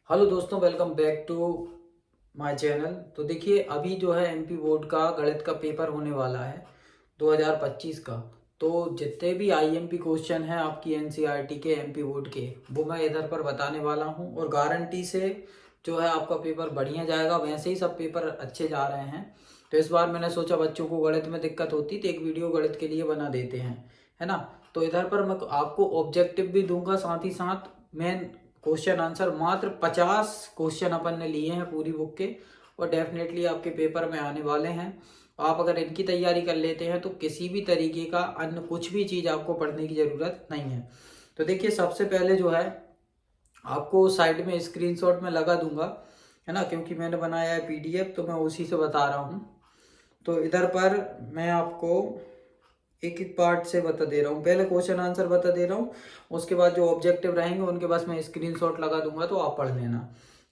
Hello दोस्तों, welcome back to my channel. तो देखिए, अभी जो है एमपी बोर्ड का गणित का पेपर होने वाला है 2025 का। तो जितने भी आईएमपी क्वेश्चन हैं आपकी एनसीईआरटी के एमपी बोर्ड के, वो मैं इधर पर बताने वाला हूं और गारंटी से जो है आपका पेपर बढ़िया जाएगा। वैसे ही सब पेपर अच्छे जा रहे हैं, तो इस बार मैंने सोचा बच्चों को गणित में दिक्कत होती तो एक वीडियो गणित के लिए बना देते हैं, है ना। तो इधर पर मैं आपको ऑब्जेक्टिव भी दूंगा, साथ ही साथ मेन क्वेश्चन आंसर। मात्र 50 क्वेश्चन अपन ने लिए हैं पूरी बुक के, और डेफिनेटली आपके पेपर में आने वाले हैं। आप अगर इनकी तैयारी कर लेते हैं तो किसी भी तरीके का अन्य कुछ भी चीज़ आपको पढ़ने की ज़रूरत नहीं है। तो देखिए, सबसे पहले जो है आपको साइड में स्क्रीनशॉट में लगा दूंगा, है ना, क्योंकि मैंने बनाया है पीडीएफ, तो मैं उसी से बता रहा हूँ। तो इधर पर मैं आपको एक एक पार्ट से बता दे रहा हूँ। पहले क्वेश्चन आंसर बता दे रहा हूँ, उसके बाद जो ऑब्जेक्टिव रहेंगे उनके पास मैं स्क्रीनशॉट लगा दूंगा, तो आप पढ़ लेना,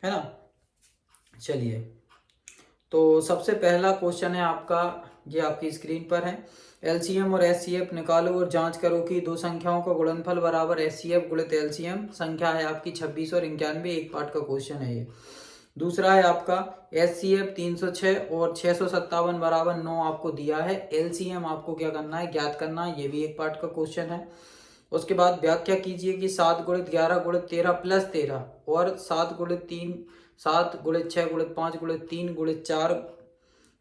है ना। चलिए, तो सबसे पहला क्वेश्चन है आपका, ये आपकी स्क्रीन पर है। एलसीएम और एचसीएफ निकालो और जांच करो कि दो संख्याओं का गुणनफल बराबर एचसीएफ गुणित एलसीएम। संख्या है आपकी 26 और 91, एक पार्ट का क्वेश्चन है ये। दूसरा है आपका एचसीएफ 306 और 657 बराबर 9 आपको दिया है। एलसीएम आपको क्या करना है, ज्ञात करना है, ये भी एक पार्ट का क्वेश्चन है। उसके बाद व्याख्या कीजिए कि 7 गुणित 11 गुणित 13 प्लस 13 और 7 गुणित 3, 7 गुणित 6 गुणित 5 गुणित 3 गुणित 4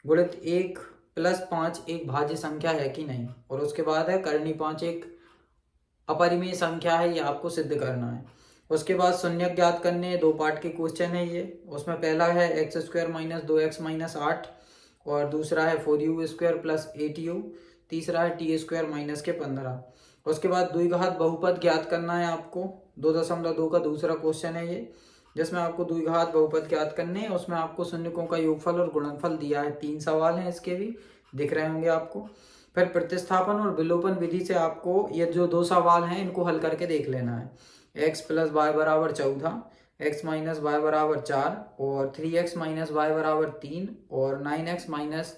गुणित 1 प्लस 5 एक भाज्य संख्या है कि नहीं। और उसके बाद है करनी 5 एक अपरिमेय संख्या है, ये आपको सिद्ध करना है। उसके बाद शून्य ज्ञात करने, दो पार्ट के क्वेश्चन है ये। उसमें पहला है x square minus 2x minus 8, और दूसरा है 4u स्क्वायर प्लस 8u, तीसरा है टी स्क्वायर माइनस के 15। उसके बाद द्विघात बहुपद ज्ञात करना है आपको, 2.2 का दूसरा क्वेश्चन है ये, जिसमें आपको द्विघात बहुपद ज्ञात करने हैं। उसमें आपको शून्यकों का योगफल और गुणनफल दिया है। 3 सवाल हैं, इसके भी दिख रहे होंगे आपको। फिर प्रतिस्थापन और विलोपन विधि से आपको ये जो दो सवाल हैं इनको हल करके देख लेना है। x प्लस वाई बराबर 14, x माइनस वाई बराबर 4, और 3x माइनस वाई बराबर 3, और 9x माइनस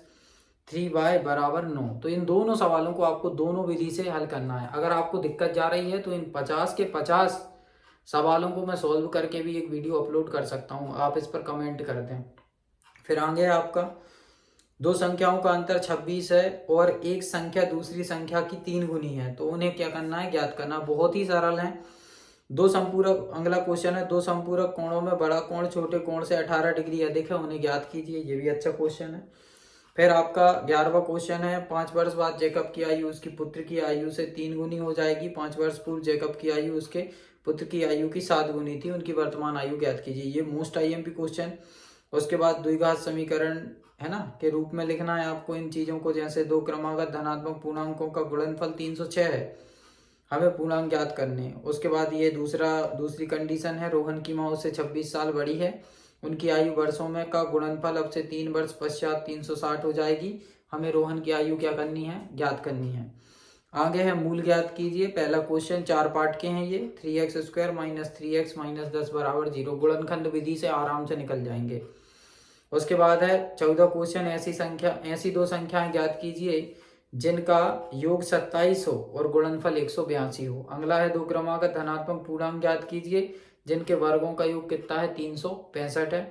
3y बराबर 9। तो इन दोनों सवालों को आपको दोनों विधि से हल करना है। अगर आपको दिक्कत जा रही है तो इन 50 के 50 सवालों को मैं सॉल्व करके भी एक वीडियो अपलोड कर सकता हूँ, आप इस पर कमेंट कर दें। फिर आगे है आपका, दो संख्याओं का अंतर 26 है और एक संख्या दूसरी संख्या की 3 गुनी है, तो उन्हें क्या करना है, ज्ञात करना। बहुत ही सरल है। दो संपूरक, अगला क्वेश्चन है, दो संपूरक कोणों में बड़ा कोण छोटे कोण से 18 डिग्री अधिक है, उन्हें ज्ञात कीजिए। ये भी अच्छा क्वेश्चन है। फिर आपका 11वां क्वेश्चन है, 5 वर्ष बाद जैकब की आयु उसकी पुत्र की आयु से 3 गुनी हो जाएगी। 5 वर्ष पूर्व जैकब की आयु उसके पुत्र की आयु की 7 गुनी थी, उनकी वर्तमान आयु ज्ञात कीजिए। ये मोस्ट आईएमपी क्वेश्चन। उसके बाद द्विघात समीकरण, है ना, के रूप में लिखना है आपको इन चीजों को। जैसे दो क्रमागत धनात्मक पूर्णांकों का गुणनफल 306 है, हमें पूर्णांक ज्ञात करने हैं। उसके बाद ये दूसरी कंडीशन है, रोहन की माँ उससे 26 साल बड़ी है, उनकी आयु वर्षों में का गुणनफल अब से 3 वर्ष पश्चात 360 हो जाएगी। हमें रोहन की आयु क्या करनी है, ज्ञात करनी है। आगे है मूल ज्ञात कीजिए। पहला क्वेश्चन 4 पार्ट के हैं ये। 3x square minus 3x minus 10 बराबर 0, गुणनखंड विधि से आराम से निकल जाएंगे। उसके बाद है 14 क्वेश्चन, ऐसी दो संख्याएं ज्ञात कीजिए जिनका योग 27 हो और गुणनफल 182 हो। अगला है दो क्रमागत धनात्मक पूर्णांक ज्ञात कीजिए जिनके वर्गों का योग कितना है, 365 है।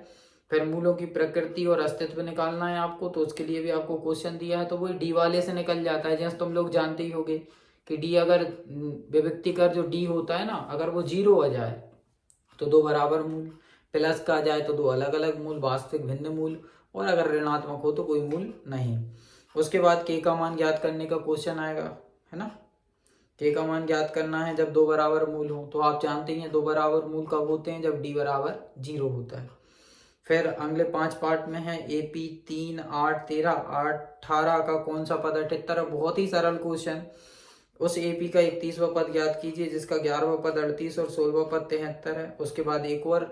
फिर मूलों की प्रकृति और अस्तित्व निकालना है आपको, तो उसके लिए भी आपको क्वेश्चन दिया है। तो वो डी वाले से निकल जाता है, जैसे तुम लोग जानते ही होगे कि डी अगर विभक्ति कर जो डी होता है ना, अगर वो 0 हो जाए तो दो बराबर मूल, प्लस का आ जाए तो दो अलग अलग मूल, वास्तविक भिन्न मूल, और अगर ऋणात्मक हो तो कोई मूल नहीं। उसके बाद के का मान ज्ञात करने का क्वेश्चन आएगा, है ना। के का मान ज्ञात करना है जब दो बराबर मूल हो, तो आप जानते ही हैं दो बराबर मूल कब होते हैं, जब डी बराबर 0 होता है। फिर अगले 5 पार्ट में है एपी 3, 8, 13, 18 का कौन सा पद 78 है। बहुत ही सरल क्वेश्चन। उस एपी का 31वां पद ज्ञात कीजिए जिसका 11वां पद 38 और 16वां पद 73 है। उसके बाद एक और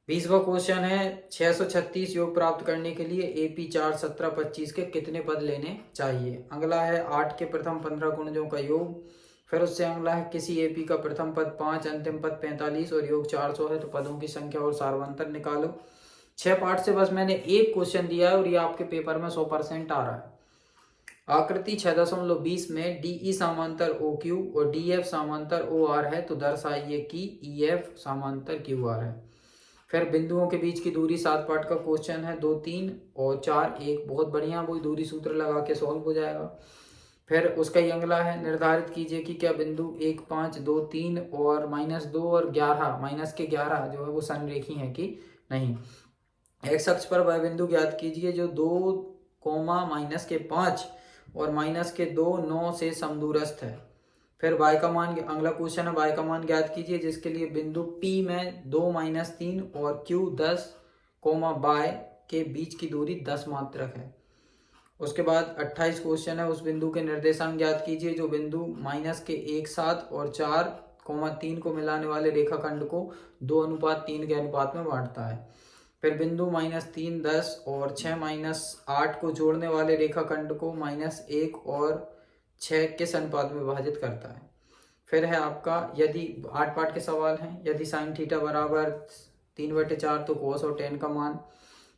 20वां क्वेश्चन है, 636 योग प्राप्त करने के लिए एपी 4, 17, 25 के कितने पद लेने चाहिए। अगला है 8 के प्रथम 15 गुणजों का योग। फिर उससे अगला है किसी एपी का प्रथम पद 5, अंतिम पद 45 और योग 400 है, तो पदों की संख्या और सार्वंतर निकालो। 6 पार्ट से बस मैंने एक क्वेश्चन दिया है और ये आपके पेपर में 100% आ रहा है। आकृति 6.20 में DE समांतर OQ और DF समांतर OR है, तो दर्शाइए कि EF समांतर QR है। फिर बिंदुओं के बीच की दूरी 7 पार्ट का क्वेश्चन है, 2 3 और 4 1, बहुत बढ़िया, वही दूरी सूत्र लगा के सॉल्व हो जाएगा। फिर उसका ही अगला है, निर्धारित कीजिए कि क्या बिंदु 1 5 2 3 और -2 और 11 -11 जो है वो संरेखी है कि नहीं। एक्स अक्ष पर वह बिंदु ज्ञात कीजिए जो 2, -5 और -2 9 से समदूरस्थ है। फिर y का मान, अगला क्वेश्चन है, y का मान ज्ञात कीजिए जिसके लिए बिंदु P में 2 -3 और Q 10, y के बीच की दूरी 10 मात्रक है। उसके बाद 28 क्वेश्चन है, उस बिंदु के निर्देशांक ज्ञात कीजिए जो बिंदु -1 7 और 4, 3 को मिलाने वाले रेखाखंड को 2:3 के अनुपात में बांटता है। फिर बिंदु -3 10 और 6 -8 को जोड़ने वाले रेखाखंड को -1 और 6 किस अनुपात में विभाजित करता है। फिर है आपका, यदि 8 पार्ट के सवाल हैं, यदि sin थीटा बराबर 3/4 तो cos और tan का मान।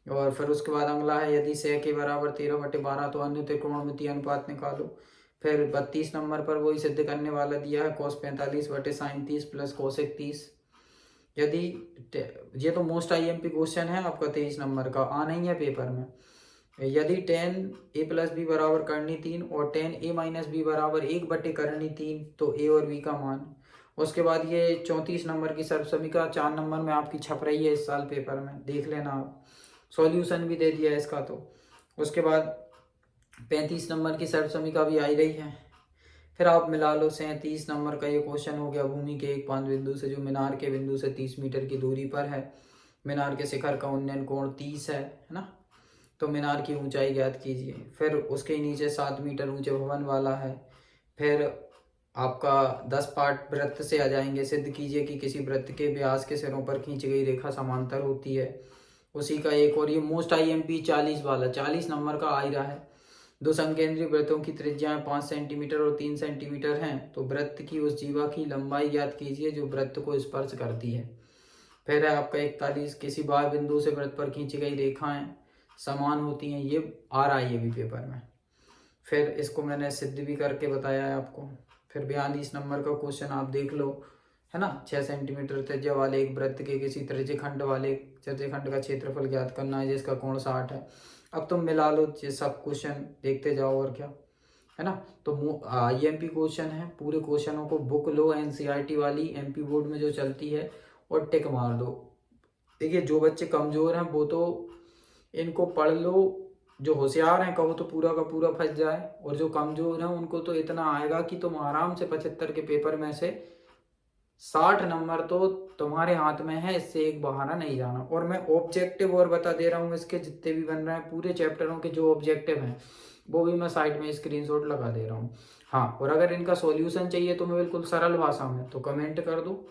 और फिर उसके बाद अगला है, यदि sec के बराबर 13/12 तो अन्य त्रिकोणमितीय अनुपात निकालो। फिर 32 नंबर पर वही सिद्ध करने वाला दिया है, cos 45/sin 30 प्लस cosec 30। यदि, ये तो मोस्ट IMP क्वेश्चन है आपका 23 नंबर का, आना ही है पेपर में। यदि tan a प्लस बी बराबर करनी 3 और tan a माइनस बी बराबर 1/करनी 3 तो a और b का मान। उसके बाद ये 34 नंबर की सर्व समीकरण 4 नंबर में आपकी छप रही है इस साल पेपर में, देख लेना आप, सॉल्यूशन भी दे दिया है इसका। तो उसके बाद 35 नंबर की सर्व समीकरण भी आई रही है। फिर आप मिला लो, 37 नंबर का ये क्वेश्चन हो गया, भूमि के एक 5 बिंदु से जो मीनार के बिंदु से 30 मीटर की दूरी पर है, मीनार के शिखर का उन्नयन कोण 30 है ना, तो मीनार की ऊंचाई ज्ञात कीजिए। फिर उसके नीचे 7 मीटर ऊंचे भवन वाला है। फिर आपका 10 पार्ट वृत्त से आ जाएंगे, सिद्ध कीजिए कि किसी वृत्त के व्यास के सिरों पर खींची गई रेखा समांतर होती है। उसी का एक और, ये मोस्ट IMP 40 वाला, 40 नंबर का आ ही रहा है। दो समकेंद्री वृत्तों की त्रिज्याएं 5 सेंटीमीटर और 3 सेंटीमीटर हैं, तो वृत्त की उस जीवा की लंबाई ज्ञात कीजिए जो वृत्त को स्पर्श करती है। फिर है आपका 41, किसी बाह्य बिंदु से वृत्त पर खींची गई रेखाएं समान होती हैं, ये आ रहा है ये भी पेपर में। फिर इसको मैंने सिद्ध भी करके बताया है आपको। फिर 42 नंबर का क्वेश्चन आप देख लो, है ना, 6 सेंटीमीटर त्रिज्या वाले एक वृत्त के किसी त्रिज्यखंड वाले त्रिज्यखंड का क्षेत्रफल ज्ञात करना है जिसका कोण 60 है। अब तुम मिला लो, ये सब क्वेश्चन देखते जाओ और क्या, है ना। तो IMP क्वेश्चन है, पूरे क्वेश्चनों को बुक लो NCERT वाली, MP बोर्ड में जो चलती है, और टिक मार दो। देखिए जो बच्चे कमजोर हैं वो तो इनको पढ़ लो, जो होशियार हैं कहो तो पूरा का पूरा फंस जाए, और जो कमजोर हैं उनको तो इतना आएगा कि तुम आराम से 75 के पेपर में से 60 नंबर तो तुम्हारे हाथ में है, इससे एक बहाना नहीं जाना। और मैं ऑब्जेक्टिव और बता दे रहा हूँ, इसके जितने भी बन रहे हैं पूरे चैप्टरों के जो ऑब्जेक्टिव हैं वो भी मैं साइड में स्क्रीनशॉट लगा दे रहा हूँ। हाँ, और अगर इनका सॉल्यूशन चाहिए तो मैं बिल्कुल सरल भाषा में, तो कमेंट कर दो,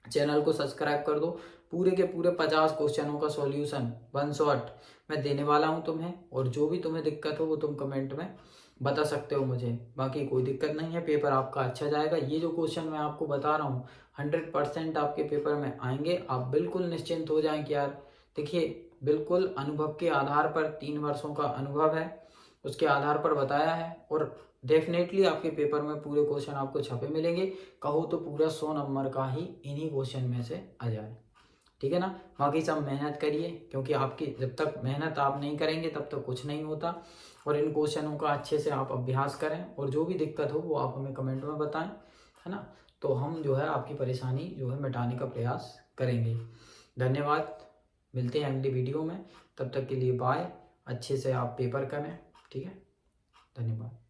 चैनल को सब्सक्राइब कर दो। पूरे के पूरे 50 क्वेश्चनों का सॉल्यूशन 1 शॉट मैं देने वाला हूं तुम्हें, और जो भी तुम्हें दिक्कत हो वो तुम कमेंट में बता सकते हो मुझे। बाकी कोई दिक्कत नहीं है, पेपर आपका अच्छा जाएगा। ये जो क्वेश्चन मैं आपको बता रहा हूँ 100% आपके पेपर में आएंगे, आप बिल्कुल निश्चिंत हो जाएं कि यार देखिए बिल्कुल अनुभव के आधार पर, 3 वर्षों का अनुभव है उसके आधार पर बताया है, और डेफिनेटली आपके पेपर में पूरे क्वेश्चन आपको छपे मिलेंगे। कहो तो पूरा 100 नंबर का ही इन्हीं क्वेश्चन में से आ जाए, ठीक है ना। बाकी सब मेहनत करिए, क्योंकि आपकी जब तक मेहनत आप नहीं करेंगे तब तक कुछ नहीं होता। और इन क्वेश्चनों का अच्छे से आप अभ्यास करें, और जो भी दिक्कत हो वो आप हमें कमेंट में बताएं, है ना। तो हम जो है आपकी परेशानी जो है मिटाने का प्रयास करेंगे। धन्यवाद, मिलते हैं अगली वीडियो में, तब तक के लिए बाय। अच्छे से आप पेपर करें, ठीक है, धन्यवाद।